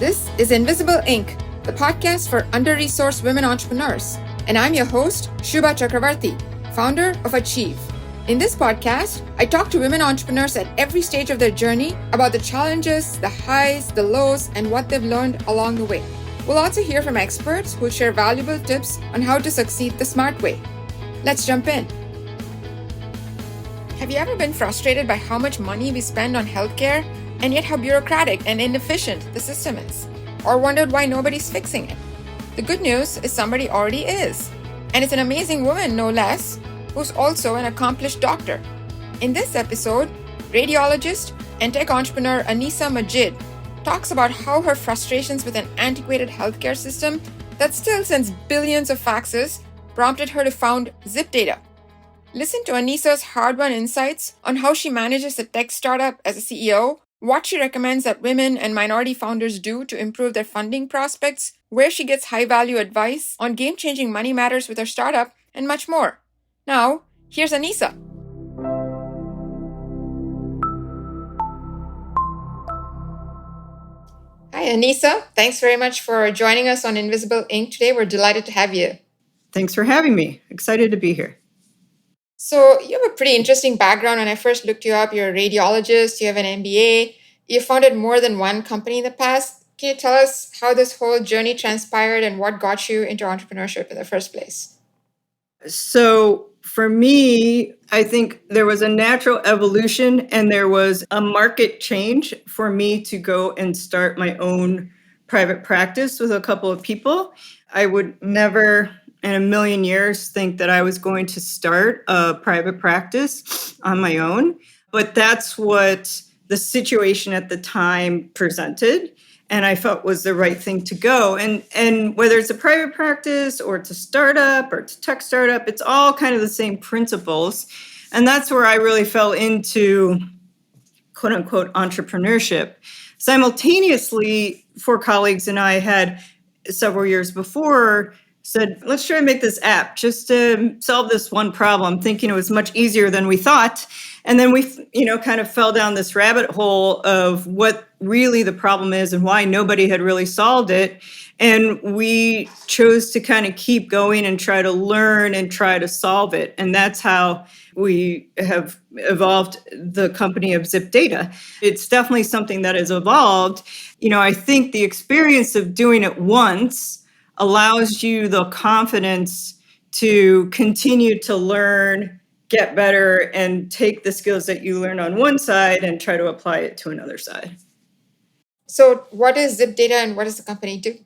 This is Invisible Inc., the podcast for under-resourced women entrepreneurs. And I'm your host, Shubha Chakravarti, founder of Achieve. In this podcast, I talk to women entrepreneurs at every stage of their journey about the challenges, the highs, the lows, and what they've learned along the way. We'll also hear from experts who share valuable tips on how to succeed the smart way. Let's jump in. Have you ever been frustrated by how much money we spend on healthcare and yet how bureaucratic and inefficient the system is? Or wondered why nobody's fixing it? The good news is somebody already is. And it's an amazing woman, no less, who's also an accomplished doctor. In this episode, radiologist and tech entrepreneur Aneesa Majid talks about how her frustrations with an antiquated healthcare system that still sends billions of faxes prompted her to found ZipData. Listen to Aneesa's hard-won insights on how she manages a tech startup as a CEO, what she recommends that women and minority founders do to improve their funding prospects, where she gets high-value advice on game-changing money matters with her startup, and much more. Now, here's Aneesa. Hi, Aneesa. Thanks very much for joining us on Invisible Inc. today. We're delighted to have you. Thanks for having me. Excited to be here. So you have a pretty interesting background. When I first looked you up, you're a radiologist, you have an MBA, you founded more than one company in the past. Can you tell us how this whole journey transpired and what got you into entrepreneurship in the first place? So for me, I think there was a natural evolution and there was a market change for me to go and start my own private practice with a couple of people. I would never in a million years think that I was going to start a private practice on my own. But that's what the situation at the time presented. And I felt was the right thing to go. And whether it's a private practice or it's a startup or it's a tech startup, it's all kind of the same principles. And that's where I really fell into quote unquote entrepreneurship. Simultaneously, 4 colleagues and I had several years before said, let's try and make this app just to solve this one problem, thinking it was much easier than we thought. And then we, kind of fell down this rabbit hole of what really the problem is and why nobody had really solved it. And we chose to kind of keep going and try to learn and try to solve it. And that's how we have evolved the company of ZipData. It's definitely something that has evolved. I think the experience of doing it once allows you the confidence to continue to learn, get better, and take the skills that you learn on one side and try to apply it to another side. So what is ZipData and what does the company do?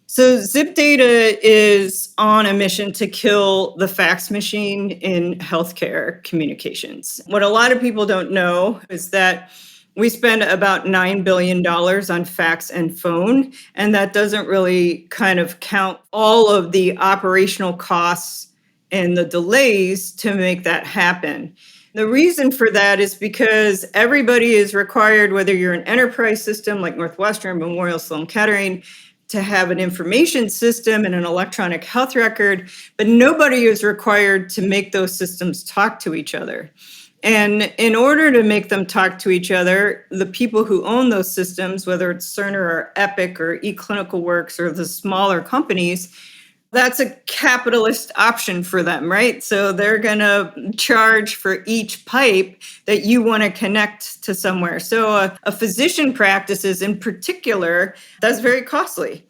So ZipData is on a mission to kill the fax machine in healthcare communications. What a lot of people don't know is that we spend about $9 billion on fax and phone, and that doesn't really kind of count all of the operational costs and the delays to make that happen. The reason for that is because everybody is required, whether you're an enterprise system like Northwestern, Memorial Sloan Kettering, to have an information system and an electronic health record, but nobody is required to make those systems talk to each other. And in order to make them talk to each other, the people who own those systems, whether it's Cerner or Epic or eClinicalWorks or the smaller companies, that's a capitalist option for them, right? So they're going to charge for each pipe that you want to connect to somewhere. So a physician practices in particular, that's very costly.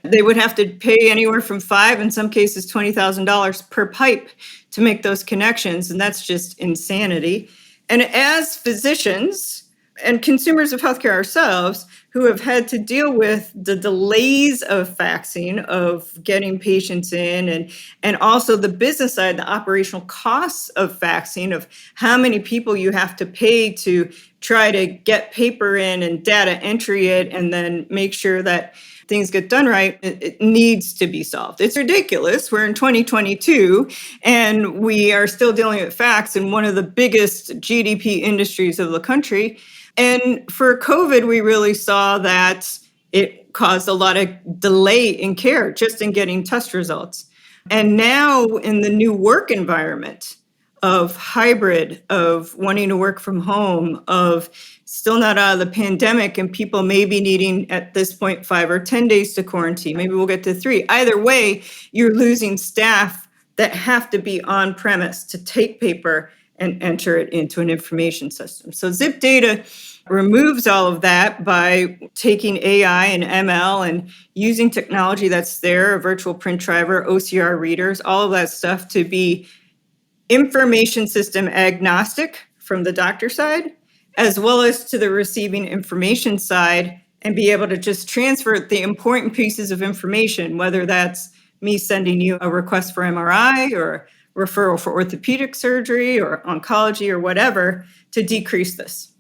They would have to pay anywhere from $5,000, in some cases $20,000 per pipe to make those connections. And that's just insanity. And as physicians and consumers of healthcare ourselves, who have had to deal with the delays of faxing, of getting patients in, and also the business side, the operational costs of faxing, of how many people you have to pay to try to get paper in and data entry it, and then make sure that things get done right, it needs to be solved. It's ridiculous. We're in 2022 and we are still dealing with fax in one of the biggest GDP industries of the country. And for COVID, we really saw that it caused a lot of delay in care, just in getting test results. And now in the new work environment, of hybrid, of wanting to work from home, of still not out of the pandemic and people maybe needing at this point 5 or 10 days to quarantine. Maybe we'll get to 3. Either way, you're losing staff that have to be on premise to take paper and enter it into an information system. So Zip Data removes all of that by taking AI and ML and using technology that's there, a virtual print driver, OCR readers, all of that stuff to be information system agnostic from the doctor side, as well as to the receiving information side, and be able to just transfer the important pieces of information, whether that's me sending you a request for MRI or referral for orthopedic surgery or oncology or whatever, to decrease this.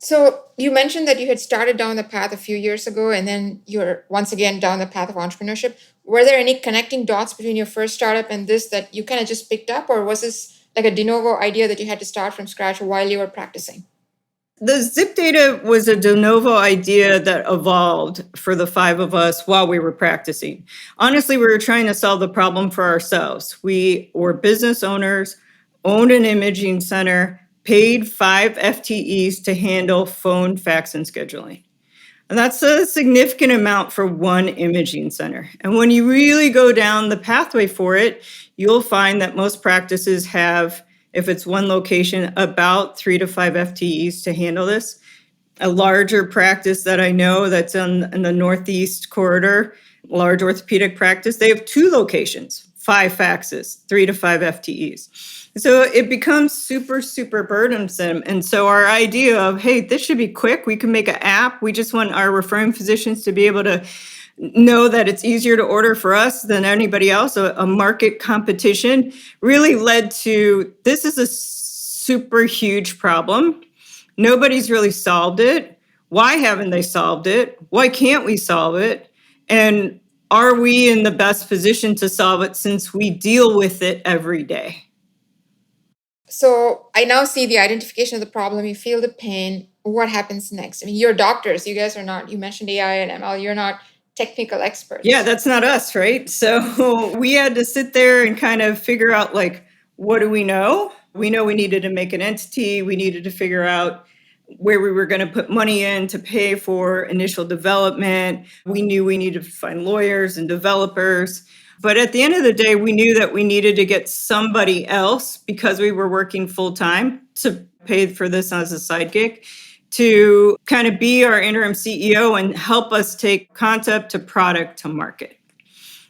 So you mentioned that you had started down the path a few years ago, and then you're once again down the path of entrepreneurship. Were there any connecting dots between your first startup and this that you kind of just picked up, or was this like a de novo idea that you had to start from scratch while you were practicing? The Zip Data was a de novo idea that evolved for the 5 of us while we were practicing. Honestly, we were trying to solve the problem for ourselves. We were business owners, owned an imaging center, paid 5 FTEs to handle phone, fax, and scheduling. And that's a significant amount for one imaging center. And when you really go down the pathway for it, you'll find that most practices have, if it's one location, about 3 to 5 FTEs to handle this. A larger practice that I know that's in the Northeast corridor, large orthopedic practice, they have 2 locations, 5 faxes, 3 to 5 FTEs. So it becomes super, super burdensome. And so our idea of, hey, this should be quick. We can make an app. We just want our referring physicians to be able to know that it's easier to order for us than anybody else. A market competition really led to, this is a super huge problem. Nobody's really solved it. Why haven't they solved it? Why can't we solve it? And are we in the best position to solve it since we deal with it every day? So I now see the identification of the problem. You feel the pain. What happens next? I mean, you're doctors. You guys are not, you mentioned AI and ML. You're not technical experts. Yeah, that's not us, right? So we had to sit there and kind of figure out, like, what do we know? We know we needed to make an entity. We needed to figure out where we were going to put money in to pay for initial development. We knew we needed to find lawyers and developers. But at the end of the day, we knew that we needed to get somebody else, because we were working full time, to pay for this as a side gig, to kind of be our interim CEO and help us take concept to product to market.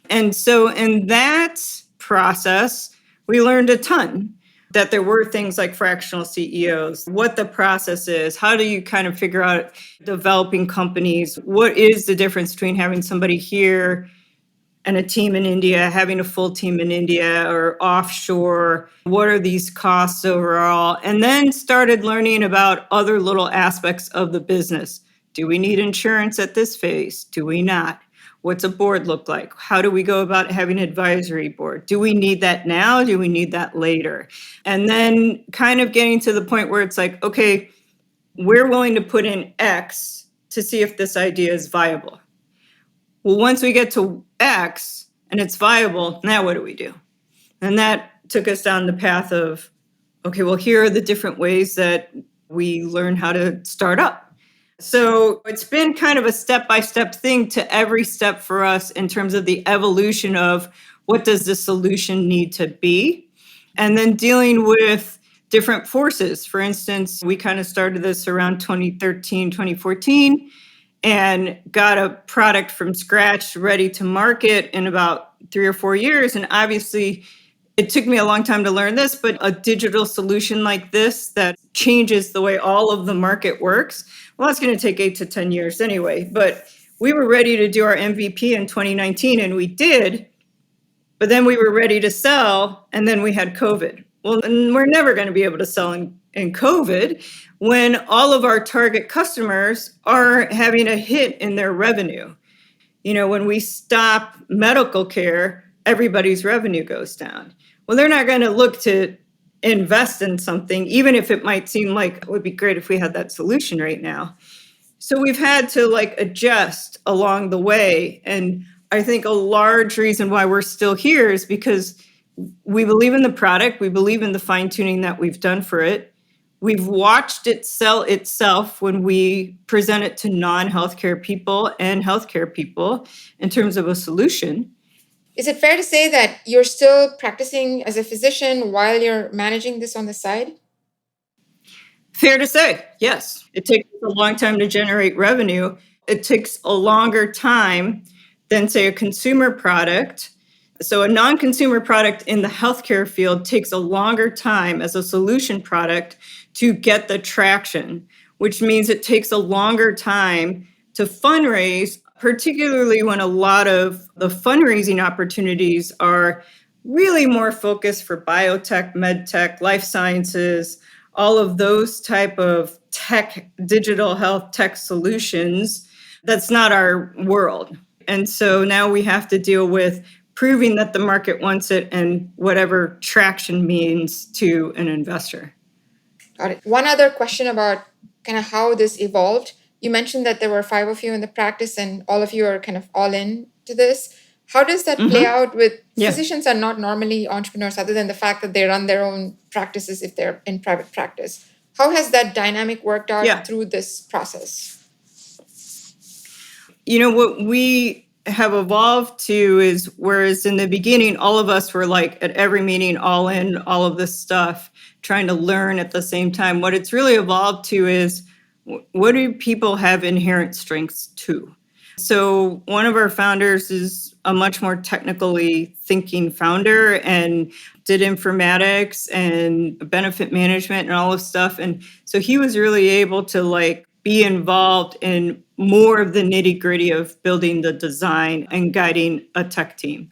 And so in that process, we learned a ton, that there were things like fractional CEOs, what the process is, how do you kind of figure out developing companies, what is the difference between having somebody here and a team in India, having a full team in India or offshore, what are these costs overall? And then started learning about other little aspects of the business. Do we need insurance at this phase? Do we not? What's a board look like? How do we go about having an advisory board? Do we need that now? Do we need that later? And then kind of getting to the point where it's like, okay, we're willing to put in X to see if this idea is viable. Well, once we get to X and it's viable, now what do we do? And that took us down the path of, okay, well, here are the different ways that we learn how to start up. So it's been kind of a step-by-step thing to every step for us in terms of the evolution of what does the solution need to be? And then dealing with different forces. For instance, we kind of started this around 2013, 2014. And got a product from scratch ready to market in about 3 or 4 years. And obviously, it took me a long time to learn this, but a digital solution like this that changes the way all of the market works, well, it's going to take 8 to 10 years anyway. But we were ready to do our MVP in 2019, and we did. But then we were ready to sell, and then we had COVID. Well, and we're never going to be able to sell in COVID when all of our target customers are having a hit in their revenue. You know, when we stop medical care, everybody's revenue goes down. Well, they're not going to look to invest in something, even if it might seem like it would be great if we had that solution right now. So we've had to adjust along the way. And I think a large reason why we're still here is because We believe in the product. We believe in the fine tuning that we've done for it. We've watched it sell itself when we present it to non-healthcare people and healthcare people in terms of a solution. Is it fair to say that you're still practicing as a physician while you're managing this on the side? Fair to say, yes. It takes a long time to generate revenue. It takes a longer time than, say, a consumer product. So a non-consumer product in the healthcare field takes a longer time as a solution product to get the traction, which means it takes a longer time to fundraise, particularly when a lot of the fundraising opportunities are really more focused for biotech, medtech, life sciences, all of those type of tech, digital health tech solutions. That's not our world. And so now we have to deal with proving that the market wants it and whatever traction means to an investor. Got it. One other question about kind of how this evolved. You mentioned that there were 5 of you in the practice and all of you are kind of all in to this. How does that play out with physicians are not normally entrepreneurs other than the fact that they run their own practices if they're in private practice? How has that dynamic worked out through this process? What we have evolved to is, whereas in the beginning, all of us were like at every meeting, all in, all of this stuff, trying to learn at the same time. What it's really evolved to is, what do people have inherent strengths to? So one of our founders is a much more technically thinking founder and did informatics and benefit management and all this stuff. And so he was really able to be involved in more of the nitty-gritty of building the design and guiding a tech team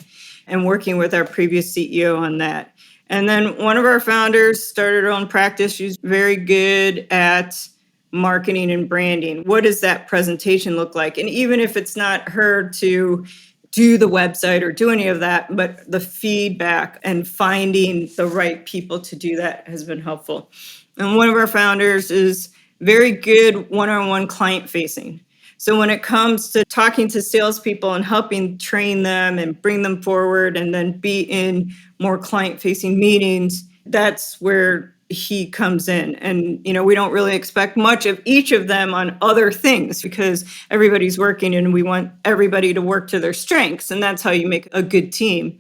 and working with our previous CEO on that. And then one of our founders started her own practice. She's very good at marketing and branding. What does that presentation look like? And even if it's not her to do the website or do any of that, but the feedback and finding the right people to do that has been helpful. And one of our founders is very good one-on-one client facing. So when it comes to talking to salespeople and helping train them and bring them forward and then be in more client-facing meetings, that's where he comes in. And, we don't really expect much of each of them on other things because everybody's working and we want everybody to work to their strengths. And that's how you make a good team.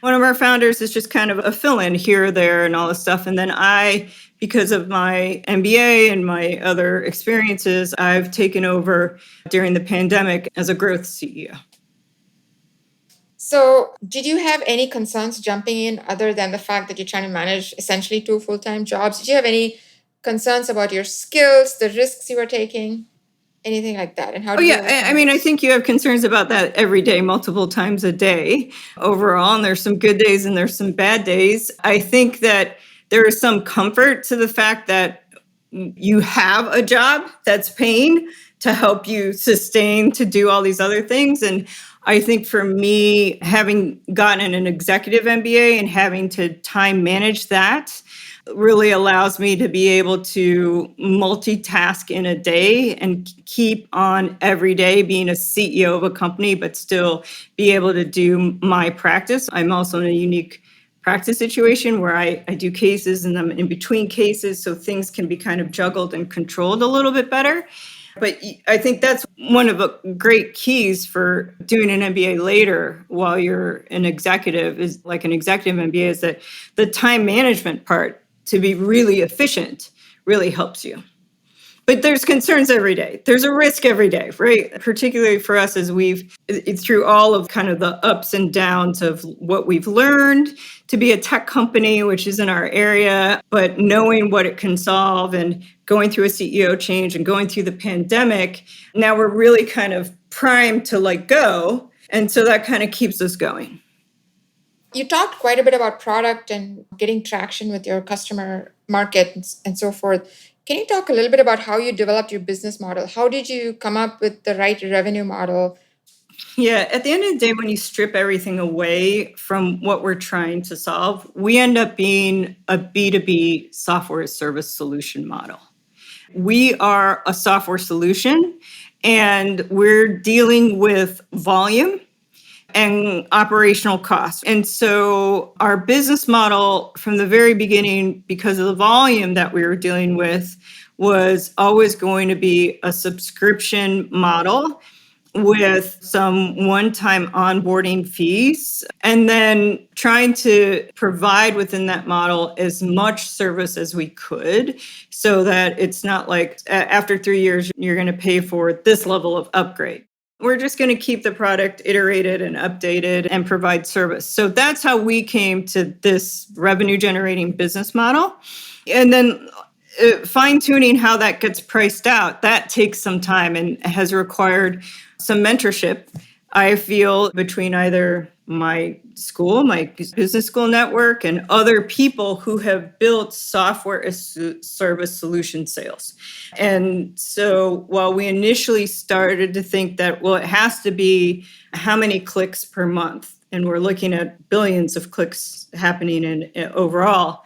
One of our founders is just kind of a fill-in here or there and all this stuff. And then because of my MBA and my other experiences, I've taken over during the pandemic as a growth CEO. So did you have any concerns jumping in other than the fact that you're trying to manage essentially 2 full-time jobs? Did you have any concerns about your skills, the risks you were taking, anything like that? And how do you I think you have concerns about that every day, multiple times a day overall. And there's some good days and there's some bad days. I think that there is some comfort to the fact that you have a job that's paying to help you sustain to do all these other things. And I think for me, having gotten an executive MBA and having to time manage that really allows me to be able to multitask in a day and keep on every day being a CEO of a company, but still be able to do my practice. I'm also in a unique practice situation where I do cases and I'm in between cases, so things can be kind of juggled and controlled a little bit better. But I think that's one of the great keys for doing an MBA later while you're an executive, is like an executive MBA, is that the time management part to be really efficient really helps you. But there's concerns every day. There's a risk every day, right? Particularly for us as through all of kind of the ups and downs of what we've learned to be a tech company, which is in our area, but knowing what it can solve and going through a CEO change and going through the pandemic, now we're really kind of primed to go. And so that kind of keeps us going. You talked quite a bit about product and getting traction with your customer market and so forth. Can you talk a little bit about how you developed your business model? How did you come up with the right revenue model? Yeah, at the end of the day, when you strip everything away from what we're trying to solve, we end up being a B2B software as service solution model. We are a software solution and we're dealing with volume and operational costs. And so our business model from the very beginning, because of the volume that we were dealing with, was always going to be a subscription model with some one-time onboarding fees, and then trying to provide within that model as much service as we could, so that it's not like after 3 years, you're going to pay for this level of upgrade. We're just going to keep the product iterated and updated and provide service. So that's how we came to this revenue generating business model. And then fine tuning how that gets priced out, that takes some time and has required some mentorship, I feel, between either my school, my business school network, and other people who have built software as service solution sales. And so while we initially started to think that, well, it has to be how many clicks per month, and we're looking at billions of clicks happening in overall,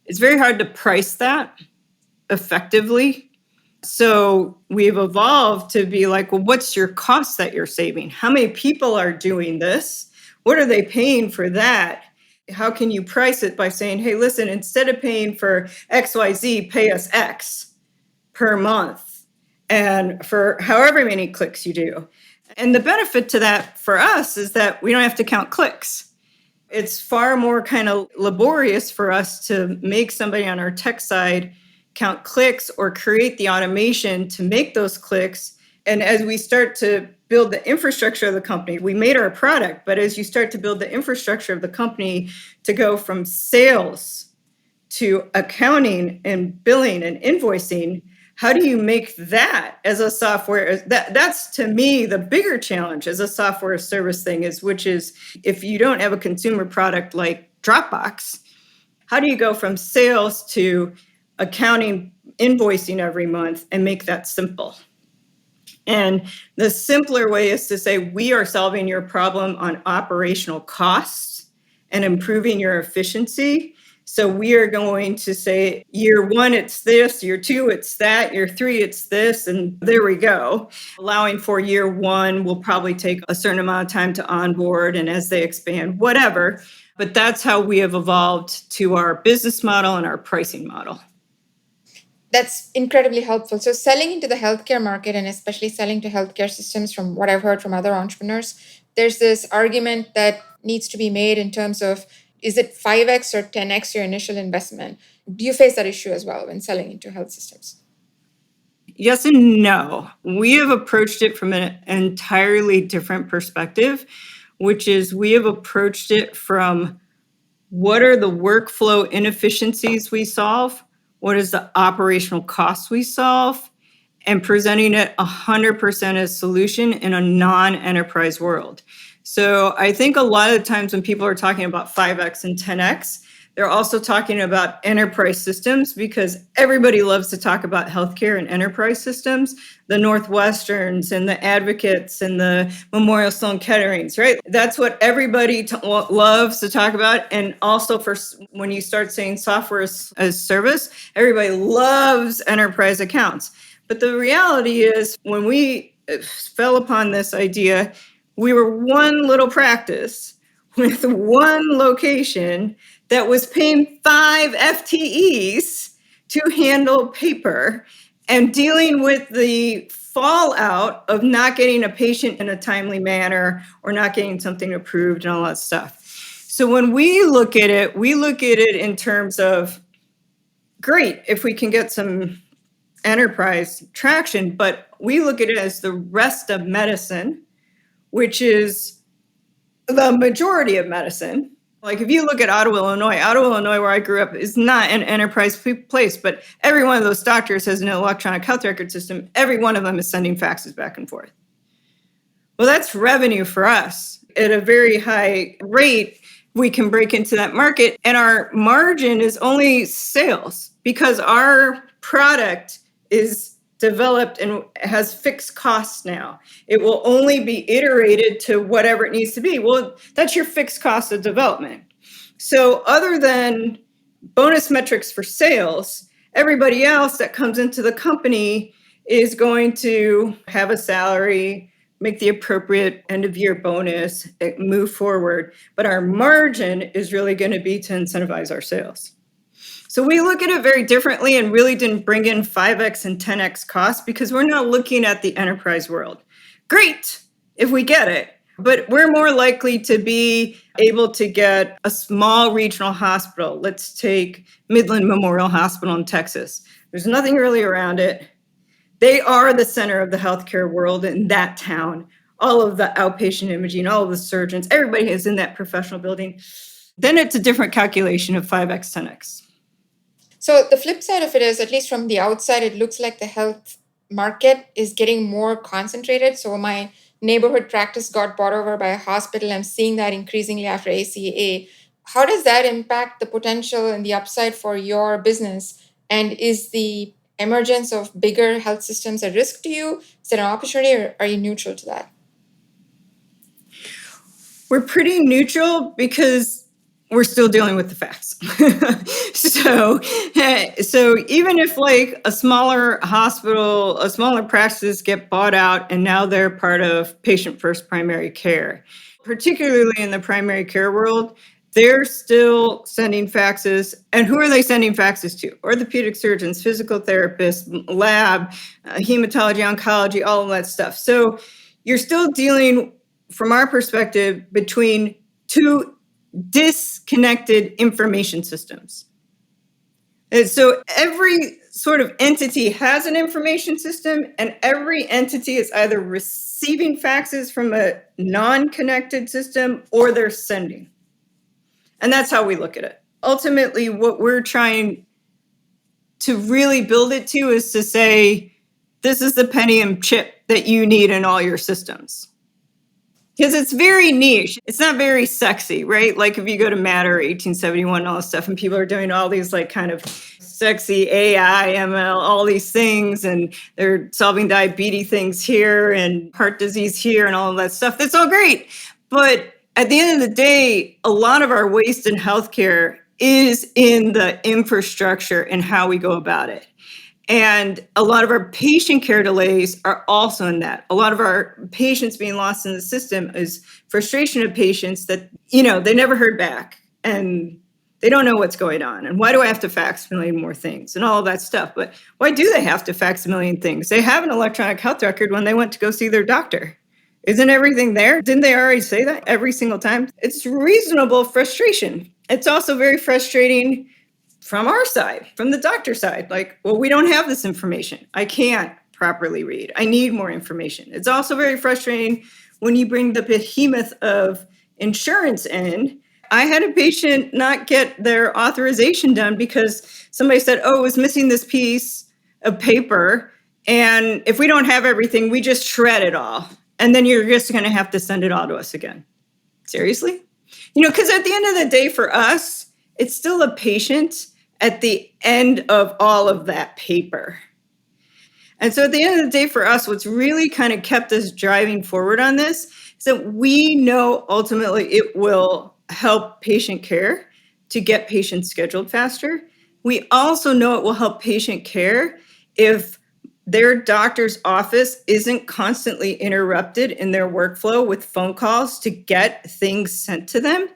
it's very hard to price that effectively. So we've evolved to be like, well, what's your cost that you're saving? How many people are doing this? What are they paying for that? How can you price it by saying, hey, listen, instead of paying for XYZ, pay us X per month and for however many clicks you do. And the benefit to that for us is that we don't have to count clicks. It's far more kind of laborious for us to make somebody on our tech side count clicks or create the automation to make those clicks. And as we start to build the infrastructure of the company, we made our product, but as you start to build the infrastructure of the company to go from sales to accounting and billing and invoicing, how do you make that as a software? That's to me the bigger challenge as a software service thing which is if you don't have a consumer product like Dropbox, how do you go from sales to accounting, invoicing every month and make that simple? And the simpler way is to say, we are solving your problem on operational costs and improving your efficiency. So we are going to say, year one, it's this, year two, it's that, year three, it's this, and there we go. Allowing for year one will probably take a certain amount of time to onboard, and as they expand, whatever. But that's how we have evolved to our business model and our pricing model. That's incredibly helpful. So selling into the healthcare market, and especially selling to healthcare systems, from what I've heard from other entrepreneurs, there's this argument that needs to be made in terms of, is it 5x or 10x your initial investment? Do you face that issue as well when selling into health systems? Yes and no. We have approached it from an entirely different perspective, which is we have approached it from what are the workflow inefficiencies we solve? What is the operational costs we solve? And presenting it 100% as solution in a non-enterprise world. So I think a lot of the times when people are talking about 5x and 10x, they're also talking about enterprise systems, because everybody loves to talk about healthcare and enterprise systems, the Northwesterns and the Advocates and the Memorial Sloan Ketterings, right? That's what everybody loves to talk about. And also for when you start saying software as service, everybody loves enterprise accounts. But the reality is when we fell upon this idea, we were one little practice with one location that was paying 5 FTEs to handle paper and dealing with the fallout of not getting a patient in a timely manner or not getting something approved and all that stuff. So when we look at it in terms of, great, if we can get some enterprise traction, but we look at it as the rest of medicine, which is the majority of medicine. Like if you look at Ottawa, Illinois, where I grew up, is not an enterprise place, but every one of those doctors has an electronic health record system. Every one of them is sending faxes back and forth. Well, that's revenue for us at a very high rate. We can break into that market, and our margin is only sales because our product is developed and has fixed costs now. It will only be iterated to whatever it needs to be. Well, that's your fixed cost of development. So other than bonus metrics for sales, everybody else that comes into the company is going to have a salary, make the appropriate end of year bonus, move forward. But our margin is really going to be to incentivize our sales. So we look at it very differently and really didn't bring in 5x and 10x costs because we're not looking at the enterprise world. Great if we get it, but we're more likely to be able to get a small regional hospital. Let's take Midland Memorial Hospital in Texas. There's nothing really around it. They are the center of the healthcare world in that town. All of the outpatient imaging, all of the surgeons, everybody is in that professional building. Then it's a different calculation of 5x, 10x. So the flip side of it is, at least from the outside, it looks like the health market is getting more concentrated. So my neighborhood practice got bought over by a hospital. I'm seeing that increasingly after ACA. How does that impact the potential and the upside for your business? And is the emergence of bigger health systems a risk to you? Is it an opportunity, or are you neutral to that? We're pretty neutral because we're still dealing with the facts. So even if like a smaller hospital, a smaller practices get bought out and now they're part of patient first primary care, particularly in the primary care world, they're still sending faxes. And who are they sending faxes to? Orthopedic surgeons, physical therapists, lab, hematology, oncology, all of that stuff. So you're still dealing, from our perspective, between two disconnected information systems. And so every sort of entity has an information system, and every entity is either receiving faxes from a non-connected system or they're sending. And that's how we look at it. Ultimately, what we're trying to really build it to is to say, this is the Pentium chip that you need in all your systems. Because it's very niche. It's not very sexy, right? Like if you go to Matter 1871 and all this stuff, and people are doing all these like kind of sexy AI, ML, all these things, and they're solving diabetes things here and heart disease here and all of that stuff. That's all great. But at the end of the day, a lot of our waste in healthcare is in the infrastructure and how we go about it. And a lot of our patient care delays are also in that. A lot of our patients being lost in the system is frustration of patients that, they never heard back and they don't know what's going on. And why do I have to fax a million more things and all of that stuff? But why do they have to fax a million things? They have an electronic health record when they went to go see their doctor. Isn't everything there? Didn't they already say that every single time? It's reasonable frustration. It's also very frustrating from our side, from the doctor side, like, well, we don't have this information. I can't properly read. I need more information. It's also very frustrating when you bring the behemoth of insurance in. I had a patient not get their authorization done because somebody said, oh, it was missing this piece of paper. And if we don't have everything, we just shred it all. And then you're just going to have to send it all to us again. Seriously? Because at the end of the day, for us, it's still a patient at the end of all of that paper. And so at the end of the day, for us, what's really kind of kept us driving forward on this is that we know ultimately it will help patient care to get patients scheduled faster. We also know it will help patient care if their doctor's office isn't constantly interrupted in their workflow with phone calls to get things sent to them,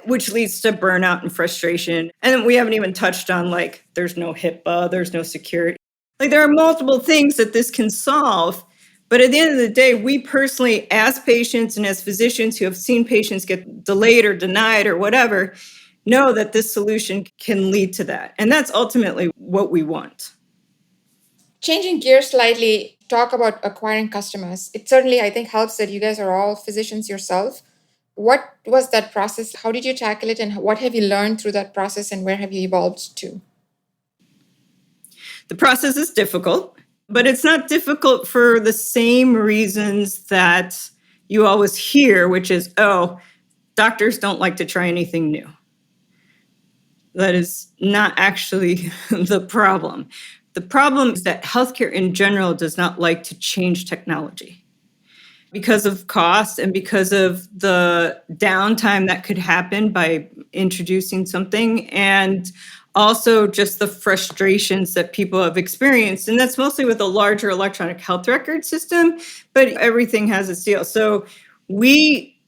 which leads to burnout and frustration. And then we haven't even touched on, like, there's no HIPAA, there's no security. Like, there are multiple things that this can solve. But at the end of the day, we personally, as patients and as physicians who have seen patients get delayed or denied or whatever, know that this solution can lead to that. And that's ultimately what we want. Changing gears slightly, talk about acquiring customers. It certainly, I think, helps that you guys are all physicians yourself. What was that process? How did you tackle it? And what have you learned through that process? And where have you evolved to? The process is difficult, but it's not difficult for the same reasons that you always hear, which is, oh, doctors don't like to try anything new. That is not actually the problem. The problem is that healthcare in general does not like to change technology because of cost and because of the downtime that could happen by introducing something, and also just the frustrations that people have experienced. And that's mostly with a larger electronic health record system, but everything has its deal. So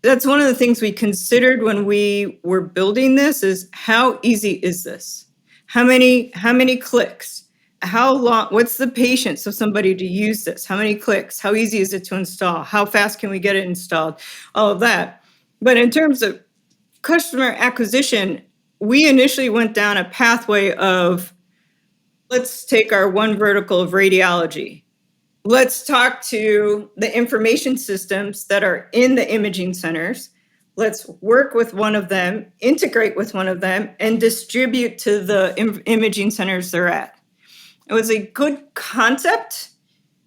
that's one of the things we considered when we were building this is how easy is this? How many clicks? How long, what's the patience of somebody to use this? How many clicks? How easy is it to install? How fast can we get it installed? All of that. But in terms of customer acquisition, we initially went down a pathway of, let's take our one vertical of radiology. Let's talk to the information systems that are in the imaging centers. Let's work with one of them, integrate with one of them, and distribute to the imaging centers they're at. It was a good concept.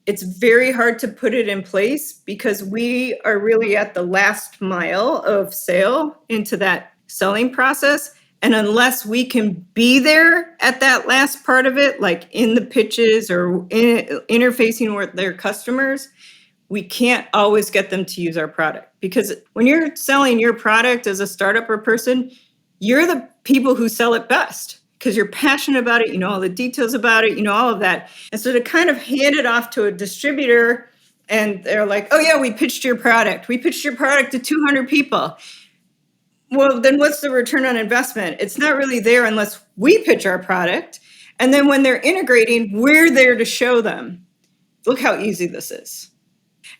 It's very hard to put it in place because we are really at the last mile of sale into that selling process. And unless we can be there at that last part of it, like in the pitches or interfacing with their customers, we can't always get them to use our product. Because when you're selling your product as a startup or person, you're the people who sell it best because you're passionate about it, you know all the details about it, you know all of that. And so to kind of hand it off to a distributor and they're like, oh yeah, we pitched your product. We pitched your product to 200 people. Well, then what's the return on investment? It's not really there unless we pitch our product. And then when they're integrating, we're there to show them, look how easy this is.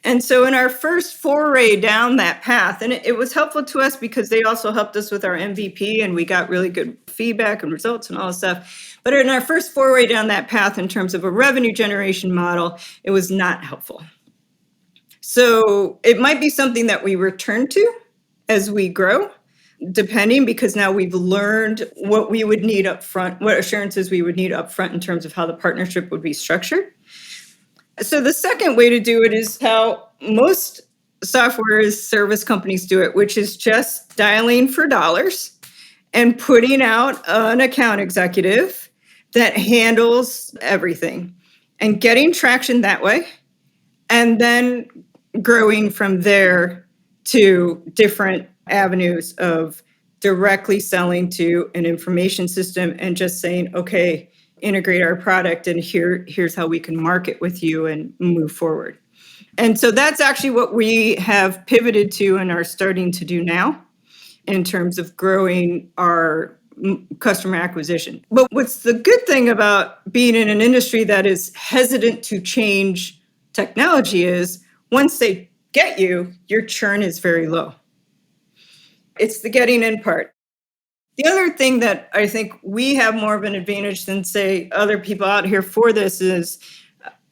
And so in our first foray down that path, and it was helpful to us because they also helped us with our MVP and we got really good feedback and results and all this stuff. But in our first foray down that path in terms of a revenue generation model, it was not helpful. So it might be something that we return to as we grow, depending, because now we've learned what we would need up front, what assurances we would need up front in terms of how the partnership would be structured. So the second way to do it is how most software as service companies do it, which is just dialing for dollars and putting out an account executive that handles everything and getting traction that way, and then growing from there to different avenues of directly selling to an information system and just saying, okay, integrate our product and here's how we can market with you and move forward. And so that's actually what we have pivoted to and are starting to do now in terms of growing our customer acquisition. But what's the good thing about being in an industry that is hesitant to change technology is once they get you, your churn is very low. It's the getting in part. The other thing that I think we have more of an advantage than, say, other people out here for this is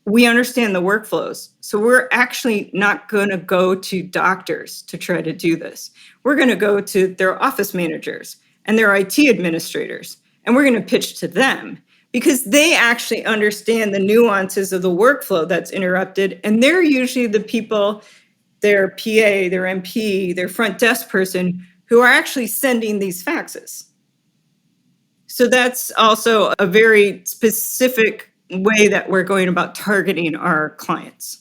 we understand the workflows. So we're actually not going to go to doctors to try to do this. We're going to go to their office managers and their IT administrators, and we're going to pitch to them because they actually understand the nuances of the workflow that's interrupted, and they're usually the people, their PA, their MP, their front desk person, who are actually sending these faxes. So that's also a very specific way that we're going about targeting our clients.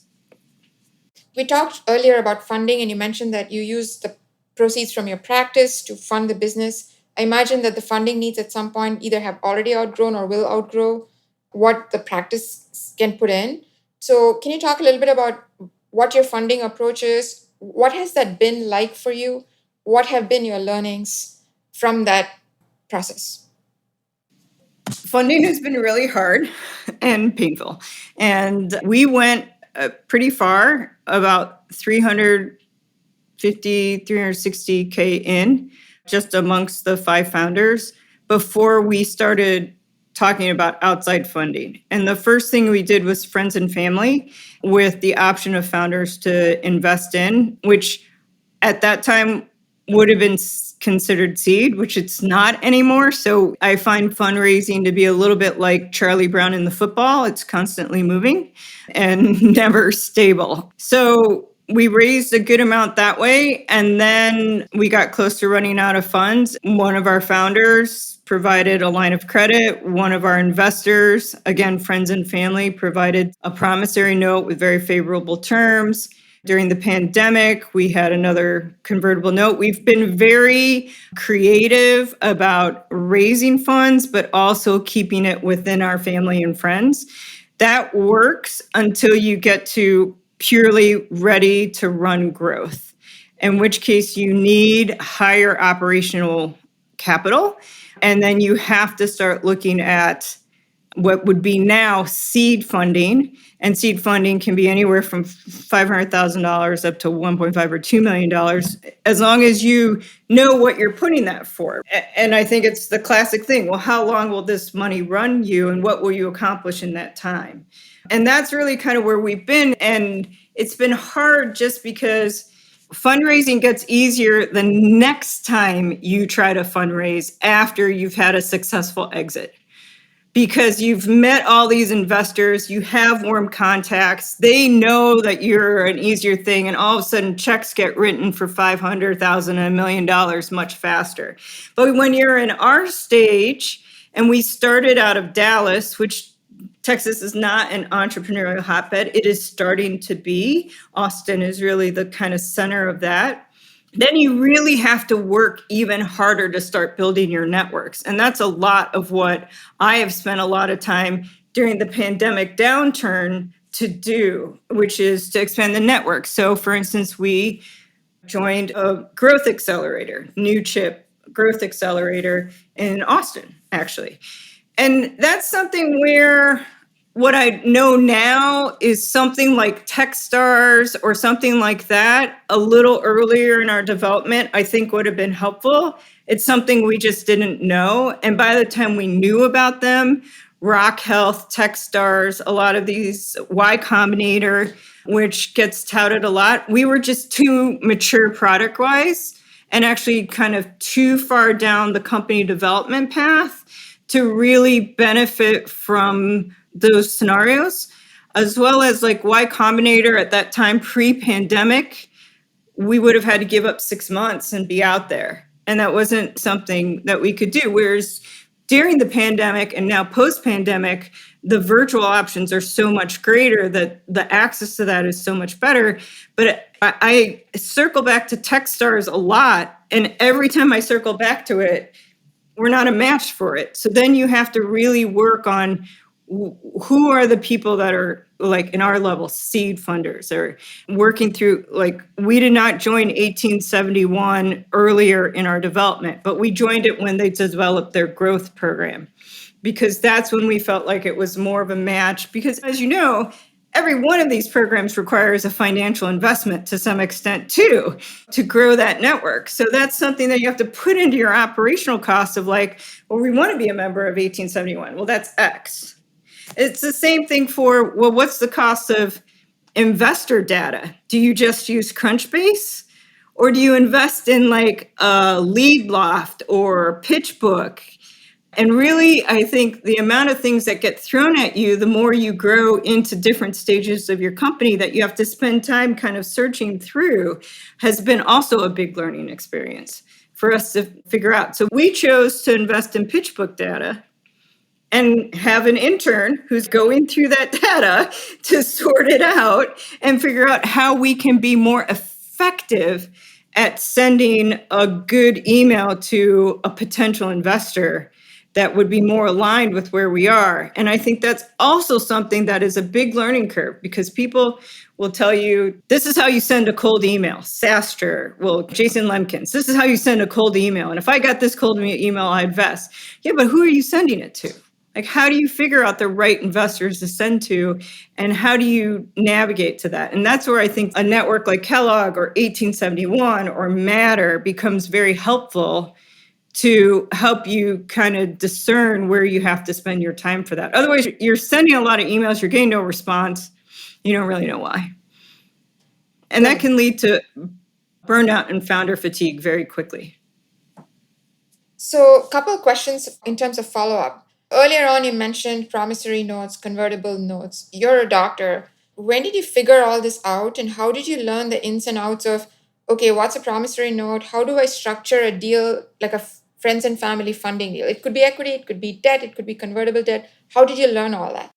We talked earlier about funding, and you mentioned that you use the proceeds from your practice to fund the business. I imagine that the funding needs at some point either have already outgrown or will outgrow what the practice can put in. So can you talk a little bit about what your funding approach is? What has that been like for you? What have been your learnings from that process? Funding has been really hard and painful. And we went pretty far, about 360K in, just amongst the 5 founders, before we started talking about outside funding. And the first thing we did was friends and family with the option of founders to invest in, which at that time would have been considered seed, which it's not anymore. So I find fundraising to be a little bit like Charlie Brown in the football. It's constantly moving and never stable. So we raised a good amount that way. And then we got close to running out of funds. One of our founders provided a line of credit. One of our investors, again, friends and family, provided a promissory note with very favorable terms. During the pandemic, we had another convertible note. We've been very creative about raising funds, but also keeping it within our family and friends. That works until you get to purely ready to run growth, in which case you need higher operational capital. And then you have to start looking at what would be now seed funding. And seed funding can be anywhere from $500,000 up to $1.5 or $2 million, as long as you know what you're putting that for. And I think it's the classic thing. Well, how long will this money run you and what will you accomplish in that time? And that's really kind of where we've been. And it's been hard just because fundraising gets easier the next time you try to fundraise after you've had a successful exit. Because you've met all these investors, you have warm contacts, they know that you're an easier thing, and all of a sudden checks get written for $500,000 and $1 million much faster. But when you're in our stage, and we started out of Dallas, which Texas is not an entrepreneurial hotbed, it is starting to be. Austin is really the kind of center of that. Then you really have to work even harder to start building your networks. And that's a lot of what I have spent a lot of time during the pandemic downturn to do, which is to expand the network. So for instance, we joined a growth accelerator, new chip growth accelerator in Austin, actually. And that's something where what I know now is something like Techstars or something like that a little earlier in our development, I think would have been helpful. It's something we just didn't know. And by the time we knew about them, Rock Health, Techstars, a lot of these Y Combinator, which gets touted a lot, we were just too mature product wise and actually kind of too far down the company development path to really benefit from those scenarios, as well as like Y Combinator at that time, pre-pandemic, we would have had to give up 6 months and be out there. And that wasn't something that we could do. Whereas during the pandemic and now post-pandemic, the virtual options are so much greater that the access to that is so much better. But I circle back to Techstars a lot. And every time I circle back to it, we're not a match for it. So then you have to really work on who are the people that are like in our level seed funders or working through, like we did not join 1871 earlier in our development, but we joined it when they developed their growth program, because that's when we felt like it was more of a match. Because as you know, every one of these programs requires a financial investment to some extent too, to grow that network. So that's something that you have to put into your operational costs of like, well, we want to be a member of 1871. Well, that's X. It's the same thing for, well, what's the cost of investor data? Do you just use Crunchbase? Or do you invest in like a Leadloft or PitchBook? And really, I think the amount of things that get thrown at you, the more you grow into different stages of your company that you have to spend time kind of searching through, has been also a big learning experience for us to figure out. So we chose to invest in PitchBook data and have an intern who's going through that data to sort it out and figure out how we can be more effective at sending a good email to a potential investor that would be more aligned with where we are. And I think that's also something that is a big learning curve, because people will tell you, this is how you send a cold email. Saster, well, Jason Lemkins, this is how you send a cold email. And if I got this cold email, I invest. Yeah, but who are you sending it to? Like, how do you figure out the right investors to send to, and how do you navigate to that? And that's where I think a network like Kellogg or 1871 or Matter becomes very helpful to help you kind of discern where you have to spend your time for that. Otherwise, you're sending a lot of emails, you're getting no response, you don't really know why. And that can lead to burnout and founder fatigue very quickly. So, a couple of questions in terms of follow-up. Earlier on, you mentioned promissory notes, convertible notes. You're a doctor. When did you figure all this out, and how did you learn the ins and outs of, okay, what's a promissory note? How do I structure a deal, like a friends and family funding deal? It could be equity, it could be debt, it could be convertible debt. How did you learn all that?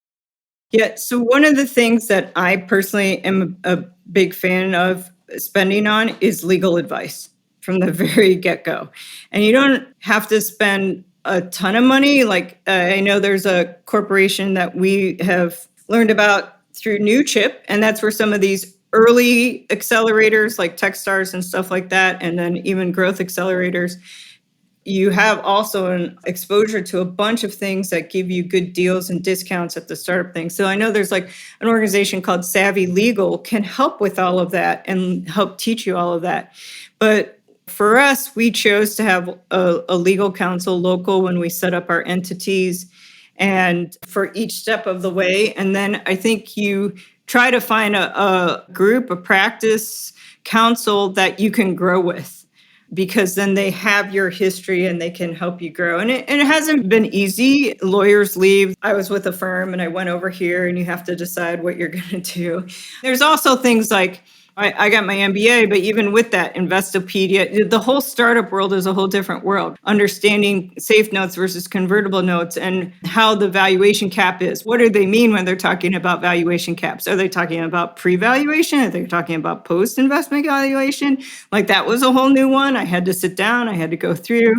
Yeah. So one of the things that I personally am a big fan of spending on is legal advice from the very get-go. And you don't have to spend a ton of money. Like I know there's a corporation that we have learned about through New Chip, and that's where some of these early accelerators like Techstars and stuff like that, and then even growth accelerators, you have also an exposure to a bunch of things that give you good deals and discounts at the startup thing. So I know there's like an organization called Savvy Legal can help with all of that and help teach you all of that. But for us, we chose to have a legal counsel local when we set up our entities and for each step of the way. And then I think you try to find a group, a practice counsel that you can grow with, because then they have your history and they can help you grow. And it hasn't been easy. Lawyers leave. I was with a firm and I went over here and you have to decide what you're going to do. There's also things like I got my MBA, but even with that, Investopedia, the whole startup world is a whole different world. Understanding safe notes versus convertible notes and how the valuation cap is. What do they mean when they're talking about valuation caps? Are they talking about pre-valuation? Are they talking about post-investment valuation? Like that was a whole new one. I had to sit down. I had to go through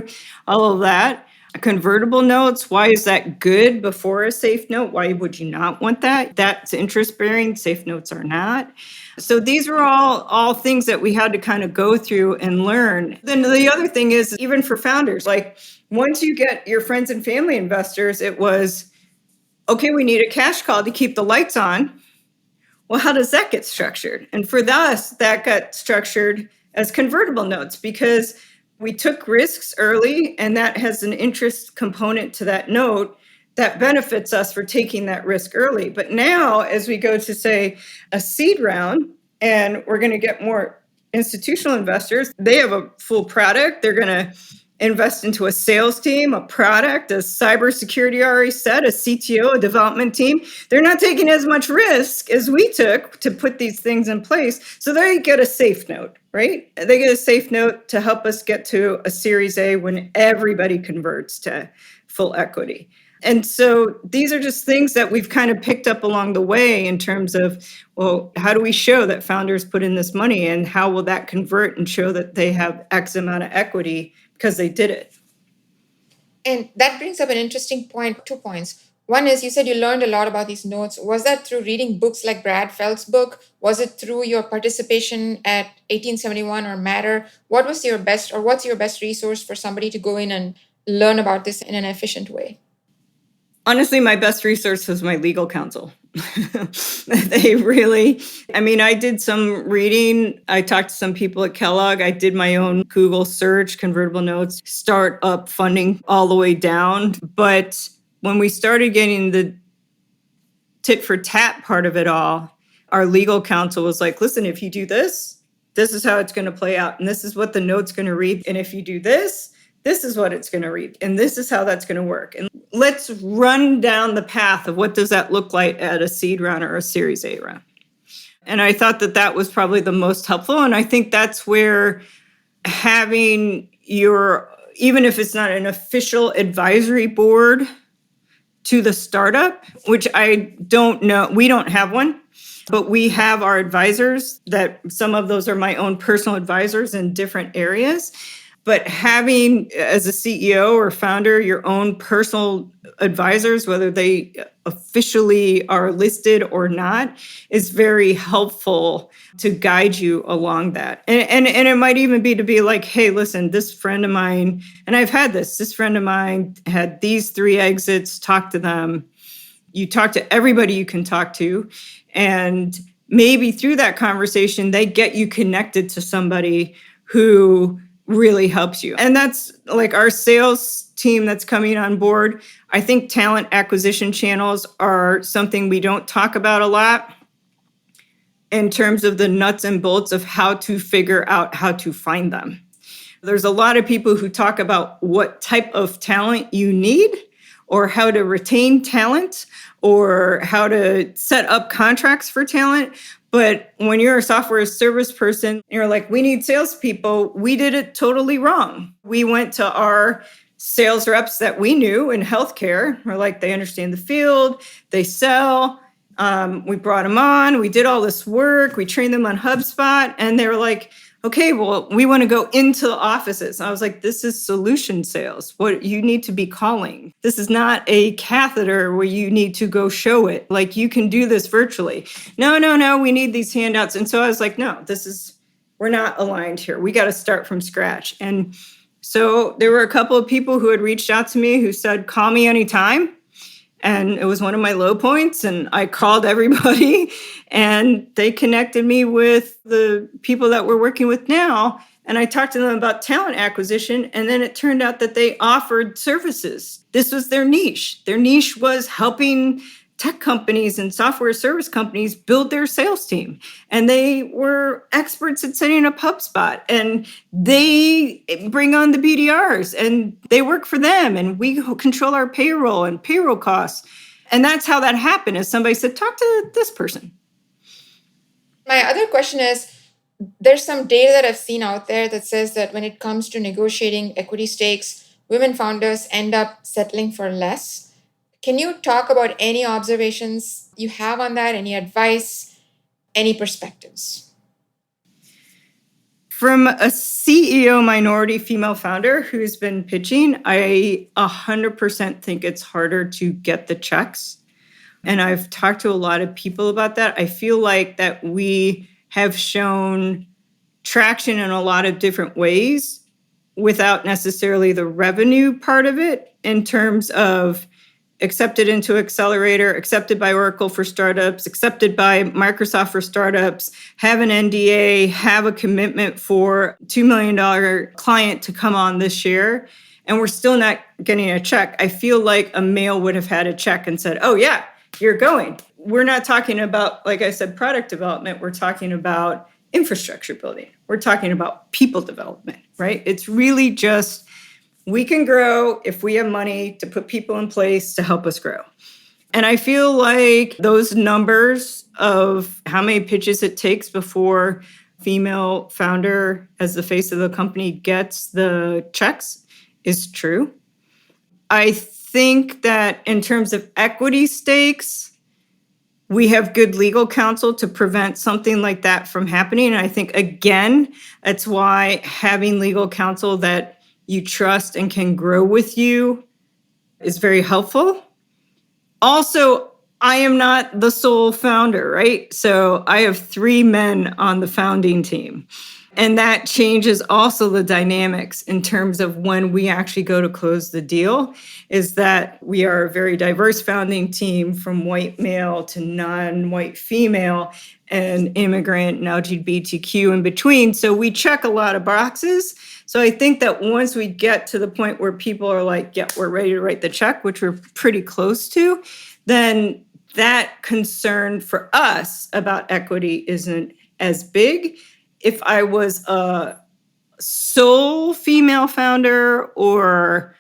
all of that. Convertible notes, why is that good before a safe note? Why would you not want that? That's interest bearing. Safe notes are not. So these were all things that we had to kind of go through and learn. Then the other thing is, even for founders, like once you get your friends and family investors, it was, okay, we need a cash call to keep the lights on. Well, how does that get structured? And for us, that got structured as convertible notes because we took risks early, and that has an interest component to that note that benefits us for taking that risk early. But now, as we go to, say, a seed round, and we're going to get more institutional investors, they have a full product. They're going to invest into a sales team, a product, a cybersecurity already set, a CTO, a development team. They're not taking as much risk as we took to put these things in place. So they get a safe note, right? They get a safe note to help us get to a Series A when everybody converts to full equity. And so these are just things that we've kind of picked up along the way in terms of, well, how do we show that founders put in this money and how will that convert and show that they have X amount of equity because they did it? And that brings up an interesting point, 2 points. One is you said you learned a lot about these notes. Was that through reading books like Brad Feld's book? Was it through your participation at 1871 or Matter? What's your best resource for somebody to go in and learn about this in an efficient way? Honestly, my best resource was my legal counsel. They really, I mean, I did some reading. I talked to some people at Kellogg. I did my own Google search, convertible notes, startup funding all the way down. But when we started getting the tit for tat part of it all, our legal counsel was like, listen, if you do this, this is how it's going to play out. And this is what the note's going to read. And if you do this is what it's going to read. And this is how that's going to work. And let's run down the path of what does that look like at a seed round or a Series A round. And I thought that that was probably the most helpful. And I think that's where having your, even if it's not an official advisory board to the startup, which I don't know, we don't have one, but we have our advisors that some of those are my own personal advisors in different areas. But having, as a CEO or founder, your own personal advisors, whether they officially are listed or not, is very helpful to guide you along that. And it might even be to be like, hey, listen, this friend of mine, and I've had this friend of mine had these 3 exits, talk to them. You talk to everybody you can talk to. And maybe through that conversation, they get you connected to somebody who really helps you. And that's like our sales team that's coming on board. I think talent acquisition channels are something we don't talk about a lot in terms of the nuts and bolts of how to figure out how to find them. There's a lot of people who talk about what type of talent you need or how to retain talent or how to set up contracts for talent. But when you're a software as service person, you're like, we need salespeople. We did it totally wrong. We went to our sales reps that we knew in healthcare. We're like, they understand the field, they sell, We brought them on, we did all this work, we trained them on HubSpot, and they were like, okay, well, we want to go into the offices. I was like, this is solution sales. What you need to be calling. This is not a catheter where you need to go show it. Like, you can do this virtually. No, we need these handouts. And so I was like, no, we're not aligned here. We got to start from scratch. And so there were a couple of people who had reached out to me who said, call me anytime. And it was one of my low points. And I called everybody and they connected me with the people that we're working with now. And I talked to them about talent acquisition. And then it turned out that they offered services. This was their niche. Their niche was helping tech companies and software service companies build their sales team. And they were experts at setting up HubSpot. And they bring on the BDRs and they work for them. And we control our payroll and payroll costs. And that's how that happened, is somebody said, talk to this person. My other question is, there's some data that I've seen out there that says that when it comes to negotiating equity stakes, women founders end up settling for less. Can you talk about any observations you have on that, any advice, any perspectives? From a CEO minority female founder who's been pitching, I 100% think it's harder to get the checks. And I've talked to a lot of people about that. I feel like that we have shown traction in a lot of different ways without necessarily the revenue part of it, in terms of accepted into Accelerator, accepted by Oracle for startups, accepted by Microsoft for startups, have an NDA, have a commitment for $2 million client to come on this year, and we're still not getting a check. I feel like a male would have had a check and said, oh yeah, you're going. We're not talking about, like I said, product development. We're talking about infrastructure building. We're talking about people development, right? It's really just, we can grow if we have money to put people in place to help us grow. And I feel like those numbers of how many pitches it takes before female founder as the face of the company gets the checks is true. I think that in terms of equity stakes, we have good legal counsel to prevent something like that from happening. And I think, again, that's why having legal counsel that you trust and can grow with you is very helpful. Also, I am not the sole founder, right? So I have 3 men on the founding team. And that changes also the dynamics in terms of when we actually go to close the deal, is that we are a very diverse founding team, from white male to non-white female and immigrant and LGBTQ in between. So we check a lot of boxes. So I think that once we get to the point where people are like, yeah, we're ready to write the check, which we're pretty close to, then that concern for us about equity isn't as big. If I was a sole female founder or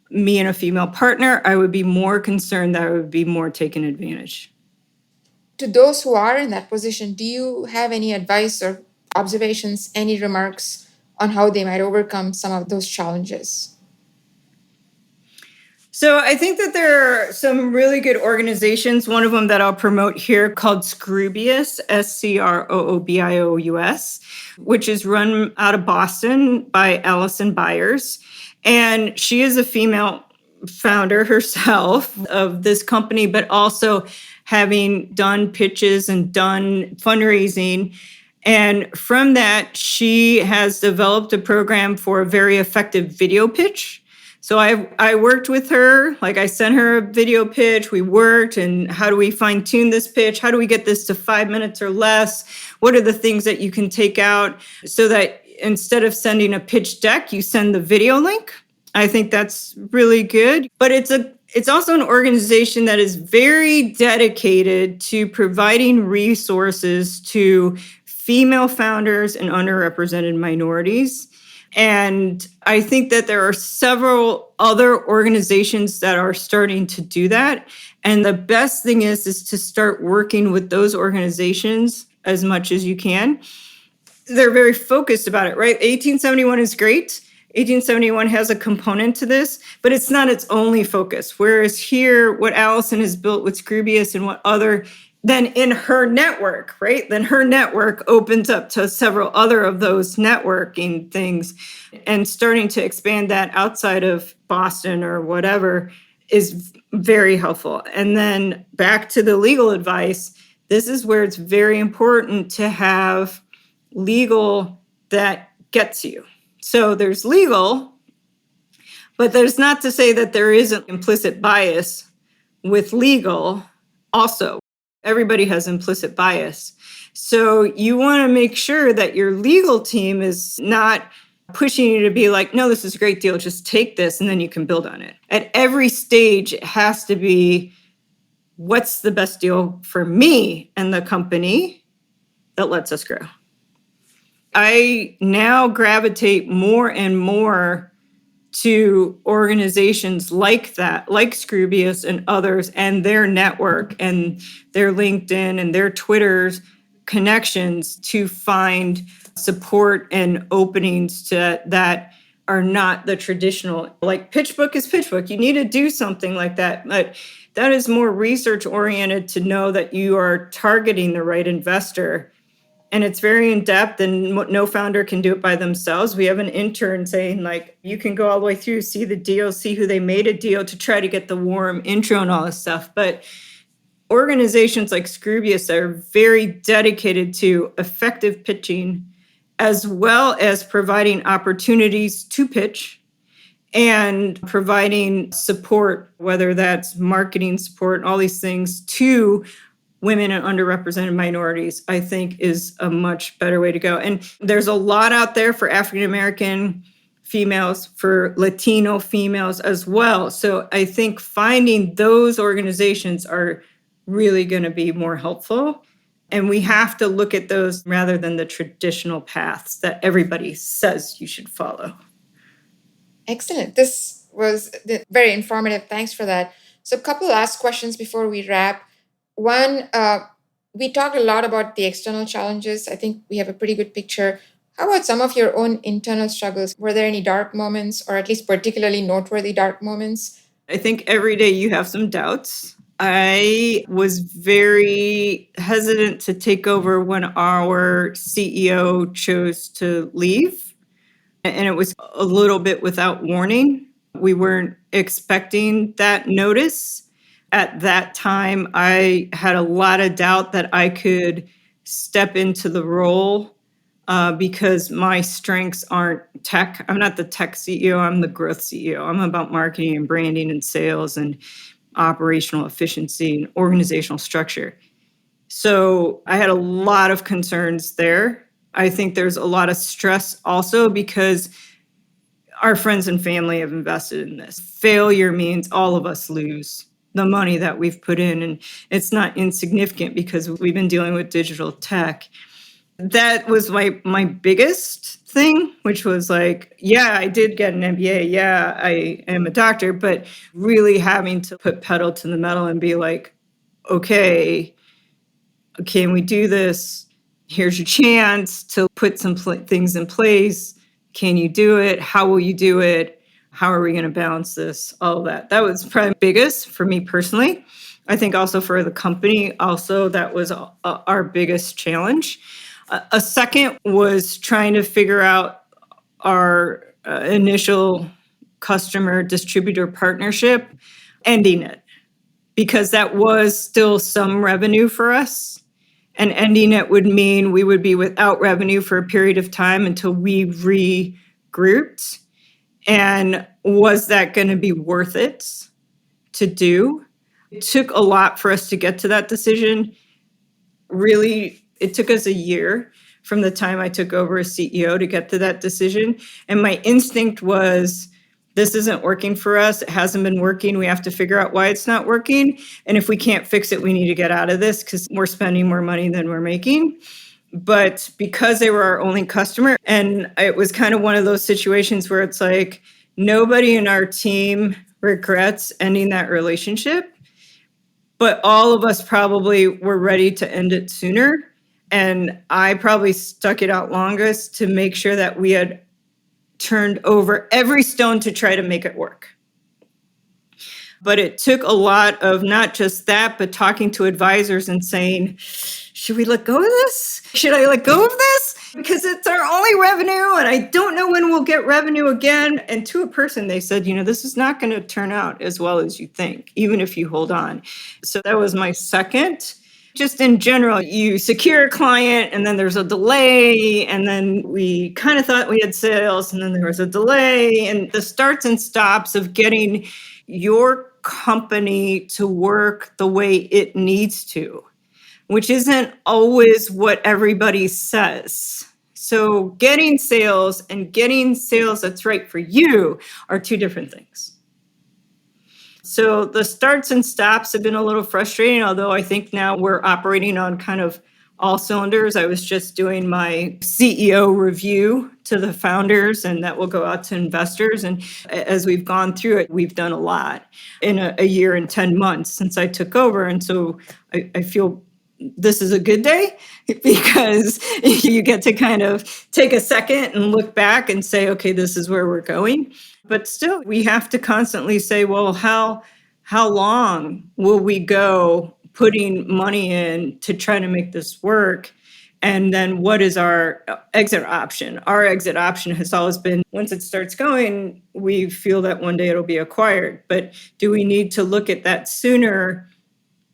me and a female partner, I would be more concerned that I would be more taken advantage. To those who are in that position, do you have any advice or observations, any remarks on how they might overcome some of those challenges? So I think that there are some really good organizations. One of them that I'll promote here called Scroobius, SCROOBIOUS, which is run out of Boston by Allison Byers. And she is a female founder herself of this company, but also having done pitches and done fundraising. And from that, she has developed a program for a very effective video pitch. So I worked with her, like I sent her a video pitch, we worked, and how do we fine tune this pitch? How do we get this to 5 minutes or less? What are the things that you can take out so that instead of sending a pitch deck, you send the video link? I think that's really good. But it's also an organization that is very dedicated to providing resources to female founders and underrepresented minorities. And I think that there are several other organizations that are starting to do that. And the best thing is to start working with those organizations as much as you can. They're very focused about it, right? 1871 is great. 1871 has a component to this, but it's not its only focus. Whereas here, what Allison has built with Scroobius and what other then in her network, right? Then her network opens up to several other of those networking things, and starting to expand that outside of Boston or whatever is very helpful. And then back to the legal advice, this is where it's very important to have legal that gets you. So there's legal, but there's not to say that there isn't implicit bias with legal also. Everybody has implicit bias. So you want to make sure that your legal team is not pushing you to be like, no, this is a great deal, just take this and then you can build on it. At every stage, it has to be, what's the best deal for me and the company that lets us grow? I now gravitate more and more to organizations like that, like Scroobius and others, and their network and their LinkedIn and their Twitter's connections to find support and openings that are not the traditional, like PitchBook is PitchBook. You need to do something like that. But that is more research oriented to know that you are targeting the right investor. And it's very in depth, and no founder can do it by themselves. We have an intern saying, like, you can go all the way through, see the deal, see who they made a deal to try to get the warm intro and all this stuff. But organizations like Scroobius are very dedicated to effective pitching, as well as providing opportunities to pitch and providing support, whether that's marketing support, all these things to women and underrepresented minorities, I think is a much better way to go. And there's a lot out there for African American females, for Latino females as well. So I think finding those organizations are really going to be more helpful. And we have to look at those rather than the traditional paths that everybody says you should follow. Excellent. This was very informative. Thanks for that. So a couple last questions before we wrap. One, we talked a lot about the external challenges. I think we have a pretty good picture. How about some of your own internal struggles? Were there any dark moments, or at least particularly noteworthy dark moments? I think every day you have some doubts. I was very hesitant to take over when our CEO chose to leave. And it was a little bit without warning. We weren't expecting that notice. At that time, I had a lot of doubt that I could step into the role because my strengths aren't tech. I'm not the tech CEO, I'm the growth CEO. I'm about marketing and branding and sales and operational efficiency and organizational structure. So I had a lot of concerns there. I think there's a lot of stress also because our friends and family have invested in this. Failure means all of us lose the money that we've put in, and it's not insignificant because we've been dealing with digital tech. That was my biggest thing, which was like, yeah, I did get an MBA. Yeah, I am a doctor, but really having to put pedal to the metal and be like, okay, can we do this? Here's your chance to put some things in place. Can you do it? How will you do it? How are we going to balance this? All of that. That was probably biggest for me personally. I think also for the company, also that was our biggest challenge. A second was trying to figure out our initial customer distributor partnership, ending it, because that was still some revenue for us. And ending it would mean we would be without revenue for a period of time until we regrouped. And was that going to be worth it to do? It took a lot for us to get to that decision. Really, it took us a year from the time I took over as CEO to get to that decision. And my instinct was, this isn't working for us. It hasn't been working. We have to figure out why it's not working. And if we can't fix it, we need to get out of this because we're spending more money than we're making. But because they were our only customer, and it was kind of one of those situations where it's like, nobody in our team regrets ending that relationship, but all of us probably were ready to end it sooner. And I probably stuck it out longest to make sure that we had turned over every stone to try to make it work. But it took a lot of not just that, but talking to advisors and saying, should we let go of this? Should I let go of this? Because it's our only revenue and I don't know when we'll get revenue again. And to a person, they said, this is not going to turn out as well as you think, even if you hold on. So that was my second. Just in general, you secure a client and then there's a delay. And then we kind of thought we had sales and then there was a delay. And the starts and stops of getting your company to work the way it needs to, which isn't always what everybody says. So getting sales and getting sales that's right for you are two different things. So the starts and stops have been a little frustrating, although I think now we're operating on kind of all cylinders. I was just doing my CEO review to the founders, and that will go out to investors. And as we've gone through it, we've done a lot in a year and 10 months since I took over. And so I feel this is a good day because you get to kind of take a second and look back and say, okay, this is where we're going. But still, we have to constantly say, well, how long will we go putting money in to try to make this work? And then what is our exit option? Our exit option has always been, once it starts going, we feel that one day it'll be acquired. But do we need to look at that sooner?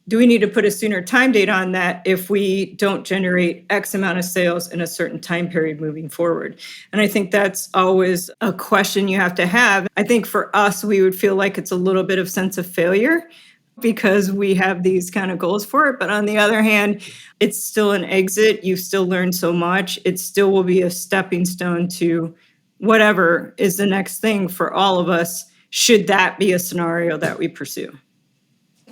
Do we need to put a sooner time date on that if we don't generate X amount of sales in a certain time period moving forward? And I think that's always a question you have to have. I think for us, we would feel like it's a little bit of sense of failure because we have these kind of goals for it. But on the other hand, it's still an exit. You still learn so much. It still will be a stepping stone to whatever is the next thing for all of us, should that be a scenario that we pursue.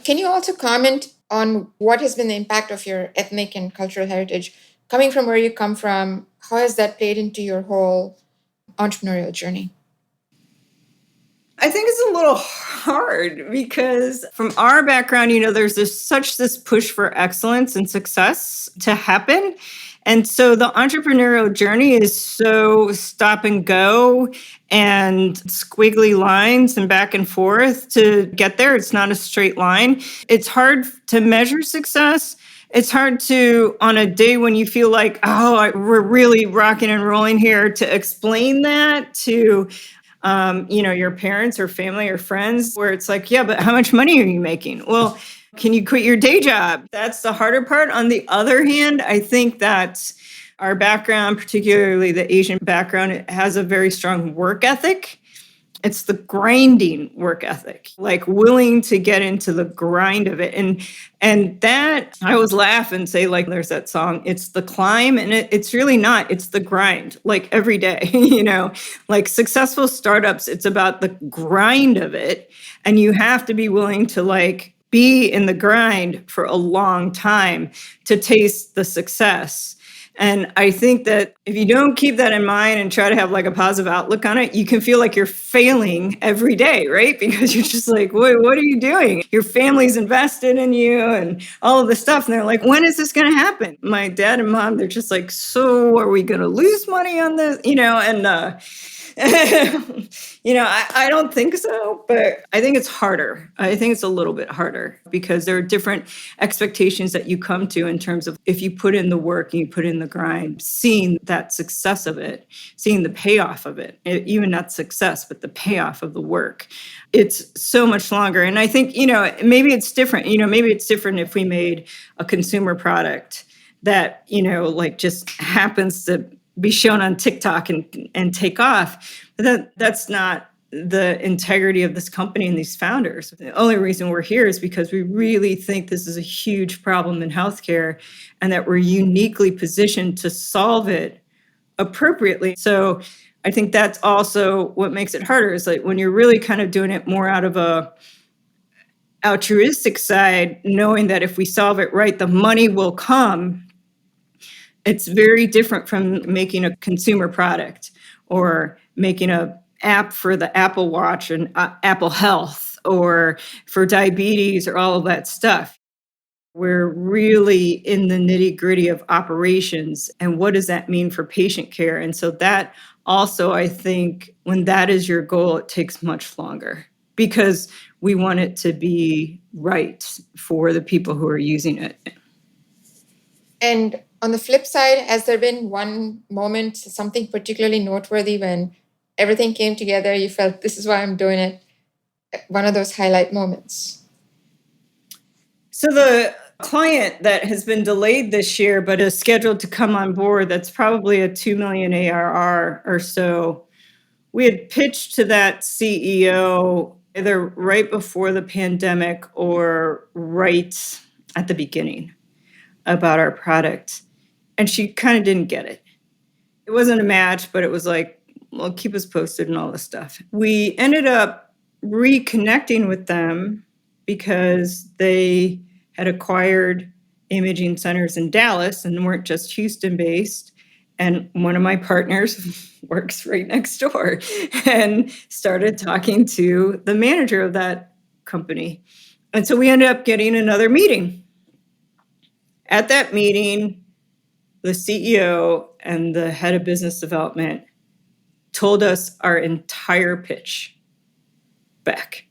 Can you also comment on what has been the impact of your ethnic and cultural heritage? Coming from where you come from, how has that played into your whole entrepreneurial journey? I think it's a little hard because from our background, there's this push for excellence and success to happen. And so the entrepreneurial journey is so stop and go and squiggly lines and back and forth to get there. It's not a straight line. It's hard to measure success. It's hard to, on a day when you feel like, we're really rocking and rolling here, to explain that to your parents or family or friends, where it's like, yeah, but how much money are you making? Well, can you quit your day job? That's the harder part. On the other hand, I think that our background, particularly the Asian background, it has a very strong work ethic. It's the grinding work ethic, like willing to get into the grind of it. And that, I always laugh and say, like, there's that song, it's the climb. And it's really not, it's the grind, like every day, like successful startups, it's about the grind of it. And you have to be willing to be in the grind for a long time to taste the success. And I think that if you don't keep that in mind and try to have a positive outlook on it, you can feel like you're failing every day, right? Because you're just like, what are you doing? Your family's invested in you and all of this stuff. And they're like, when is this going to happen? My dad and mom, they're just like, so are we going to lose money on this? I don't think so, but I think it's harder. I think it's a little bit harder because there are different expectations that you come to in terms of if you put in the work and you put in the grind, seeing that success of it, seeing the payoff of it, even not success, but the payoff of the work. It's so much longer. And I think, maybe it's different. Maybe it's different if we made a consumer product that, just happens to be shown on TikTok and take off. But that's not the integrity of this company and these founders. The only reason we're here is because we really think this is a huge problem in healthcare and that we're uniquely positioned to solve it appropriately. So I think that's also what makes it harder, is when you're really kind of doing it more out of a altruistic side, knowing that if we solve it right, the money will come. It's very different from making a consumer product or making an app for the Apple Watch and Apple Health or for diabetes or all of that stuff. We're really in the nitty gritty of operations and what does that mean for patient care? And so that also, I think, when that is your goal, it takes much longer because we want it to be right for the people who are using it. And on the flip side, has there been one moment, something particularly noteworthy when everything came together, you felt this is why I'm doing it? One of those highlight moments. So the client that has been delayed this year but is scheduled to come on board, that's probably a 2 million ARR or so. We had pitched to that CEO either right before the pandemic or right at the beginning about our product. And she kind of didn't get it. It wasn't a match, but it was like, well, keep us posted and all this stuff. We ended up reconnecting with them because they had acquired imaging centers in Dallas and weren't just Houston based. And one of my partners works right next door and started talking to the manager of that company. And so we ended up getting another meeting. At that meeting, the CEO and the head of business development told us our entire pitch back.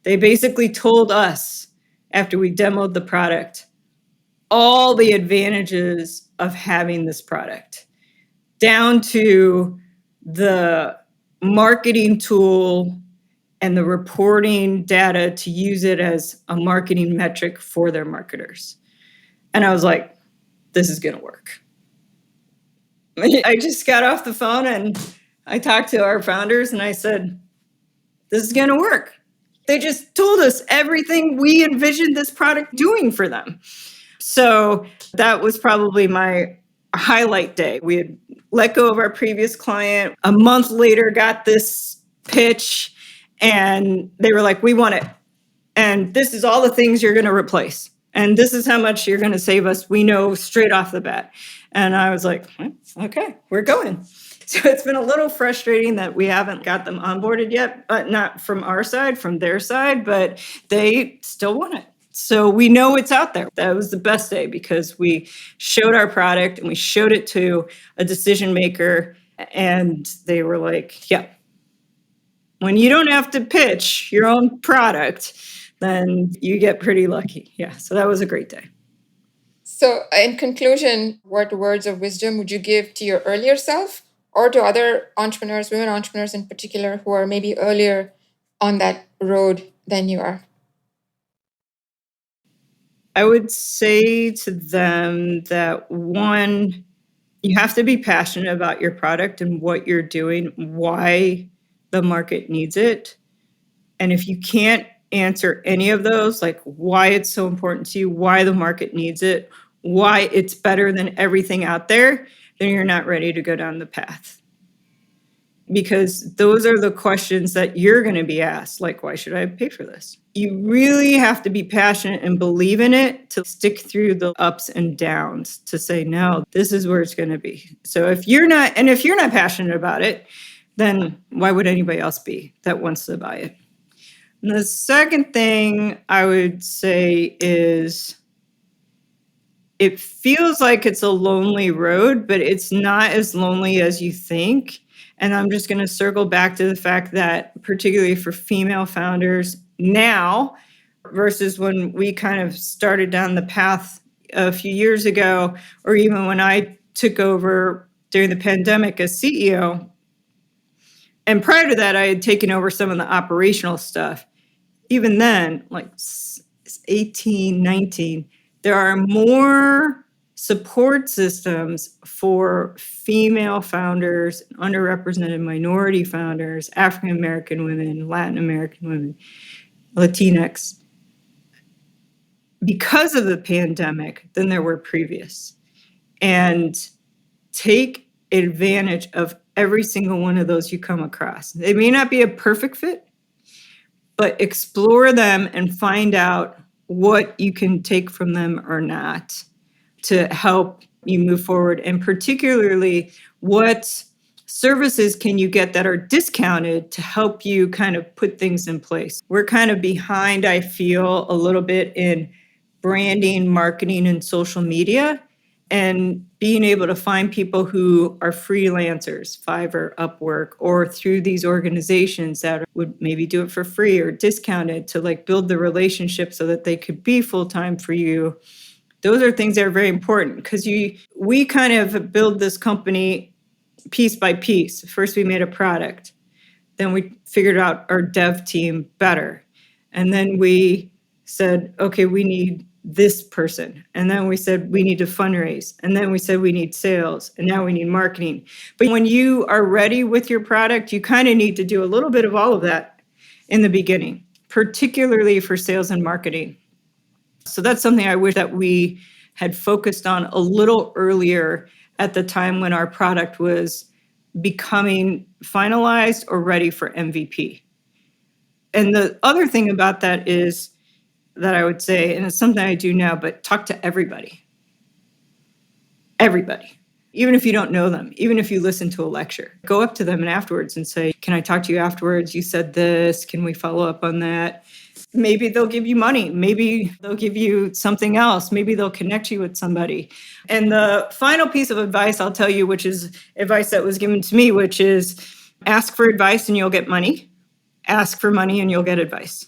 They basically told us, after we demoed the product, all the advantages of having this product, down to the marketing tool and the reporting data to use it as a marketing metric for their marketers. And I was like, this is going to work. I just got off the phone and I talked to our founders and I said, this is going to work. They just told us everything we envisioned this product doing for them. So that was probably my highlight day. We had let go of our previous client. A month later, got this pitch and they were like, we want it. And this is all the things you're going to replace. And this is how much you're going to save us. We know straight off the bat. And I was like, okay, we're going. So it's been a little frustrating that we haven't got them onboarded yet, but not from our side, from their side, but they still want it. So we know it's out there. That was the best day because we showed our product and we showed it to a decision maker and they were like, yeah, when you don't have to pitch your own product, then you get pretty lucky. Yeah, so that was a great day. So in conclusion, what words of wisdom would you give to your earlier self or to other entrepreneurs, women entrepreneurs in particular, who are maybe earlier on that road than you are? I would say to them that one, you have to be passionate about your product and what you're doing, why the market needs it. And if you can't answer any of those, like why it's so important to you, why the market needs it, why it's better than everything out there, then you're not ready to go down the path. Because those are the questions that you're going to be asked, like, why should I pay for this? You really have to be passionate and believe in it to stick through the ups and downs to say, no, this is where it's going to be. So if you're not passionate about it, then why would anybody else be that wants to buy it? And the second thing I would say is it feels like it's a lonely road, but it's not as lonely as you think. And I'm just going to circle back to the fact that particularly for female founders now versus when we kind of started down the path a few years ago, or even when I took over during the pandemic as CEO. And prior to that, I had taken over some of the operational stuff. Even then, like 18, 19, there are more support systems for female founders, underrepresented minority founders, African American women, Latin American women, Latinx, because of the pandemic than there were previous. And take advantage of every single one of those you come across. They may not be a perfect fit, but explore them and find out what you can take from them or not to help you move forward. And particularly, what services can you get that are discounted to help you kind of put things in place? We're kind of behind, I feel, a little bit in branding, marketing, and social media. and being able to find people who are freelancers, Fiverr, Upwork, or through these organizations that would maybe do it for free or discounted to like build the relationship so that they could be full-time for you. Those are things that are very important because we kind of build this company piece by piece. First, we made a product. Then we figured out our dev team better. And then we said, okay, we need this person. And then we said, we need to fundraise. And then we said, we need sales. And now we need marketing. But when you are ready with your product, you kind of need to do a little bit of all of that in the beginning, particularly for sales and marketing. So that's something I wish that we had focused on a little earlier at the time when our product was becoming finalized or ready for MVP. And the other thing about that is that I would say, and it's something I do now, but talk to everybody. Everybody. Even if you don't know them, even if you listen to a lecture, go up to them and afterwards and say, can I talk to you afterwards? You said this, can we follow up on that? Maybe they'll give you money. Maybe they'll give you something else. Maybe they'll connect you with somebody. And the final piece of advice I'll tell you, which is advice that was given to me, which is ask for advice and you'll get money. Ask for money and you'll get advice.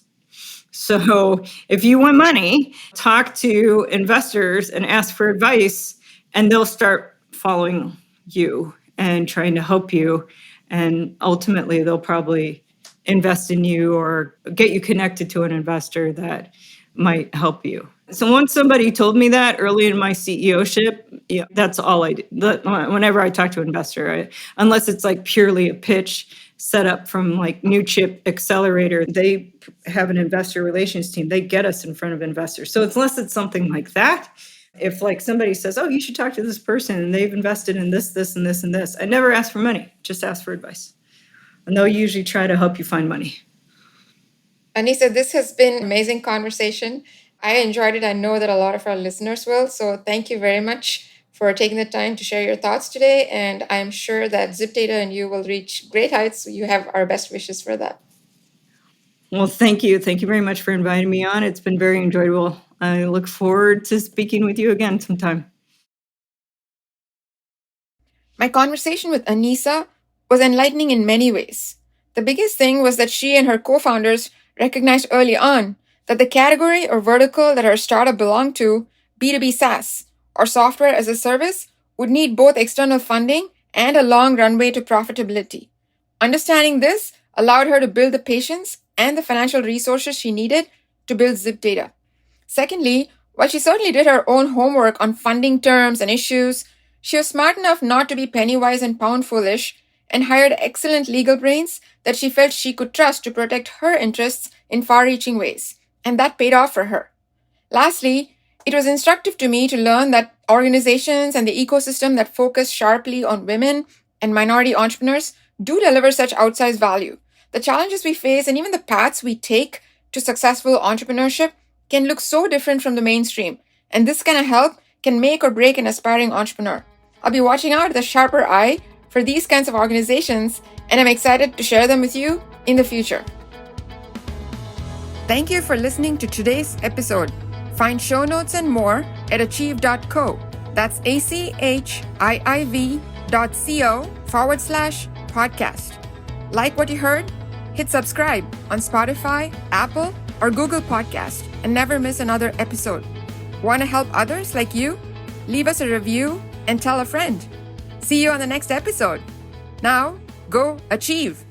So if you want money, talk to investors and ask for advice, and they'll start following you and trying to help you. And ultimately, they'll probably invest in you or get you connected to an investor that might help you. So once somebody told me that early in my CEO-ship, that's all I do. Whenever I talk to an investor, unless it's like purely a pitch set up from like New Chip Accelerator, they have an investor relations team. They get us in front of investors. So unless it's something like that, if like somebody says, oh, you should talk to this person and they've invested in this, this, and this, and this, I never ask for money, just ask for advice. And they'll usually try to help you find money. Aneesa, this has been an amazing conversation. I enjoyed it. I know that a lot of our listeners will. So thank you very much for taking the time to share your thoughts today. And I'm sure that ZipData and you will reach great heights. So you have our best wishes for that. Well, thank you. Thank you very much for inviting me on. It's been very enjoyable. I look forward to speaking with you again sometime. My conversation with Aneesa was enlightening in many ways. The biggest thing was that she and her co-founders recognized early on that the category or vertical that her startup belonged to, B2B SaaS, or software as a service, would need both external funding and a long runway to profitability. Understanding this allowed her to build the patience and the financial resources she needed to build ZipData. Secondly, while she certainly did her own homework on funding terms and issues, she was smart enough not to be penny-wise and pound-foolish and hired excellent legal brains that she felt she could trust to protect her interests in far-reaching ways. And that paid off for her. Lastly, it was instructive to me to learn that organizations and the ecosystem that focus sharply on women and minority entrepreneurs do deliver such outsized value. The challenges we face and even the paths we take to successful entrepreneurship can look so different from the mainstream, and this kind of help can make or break an aspiring entrepreneur. I'll be watching out with a sharper eye for these kinds of organizations, and I'm excited to share them with you in the future. Thank you for listening to today's episode. Find show notes and more at achieve.co. That's achieve.co/podcast. Like what you heard? Hit subscribe on Spotify, Apple, or Google Podcast and never miss another episode. Want to help others like you? Leave us a review and tell a friend. See you on the next episode. Now, go achieve.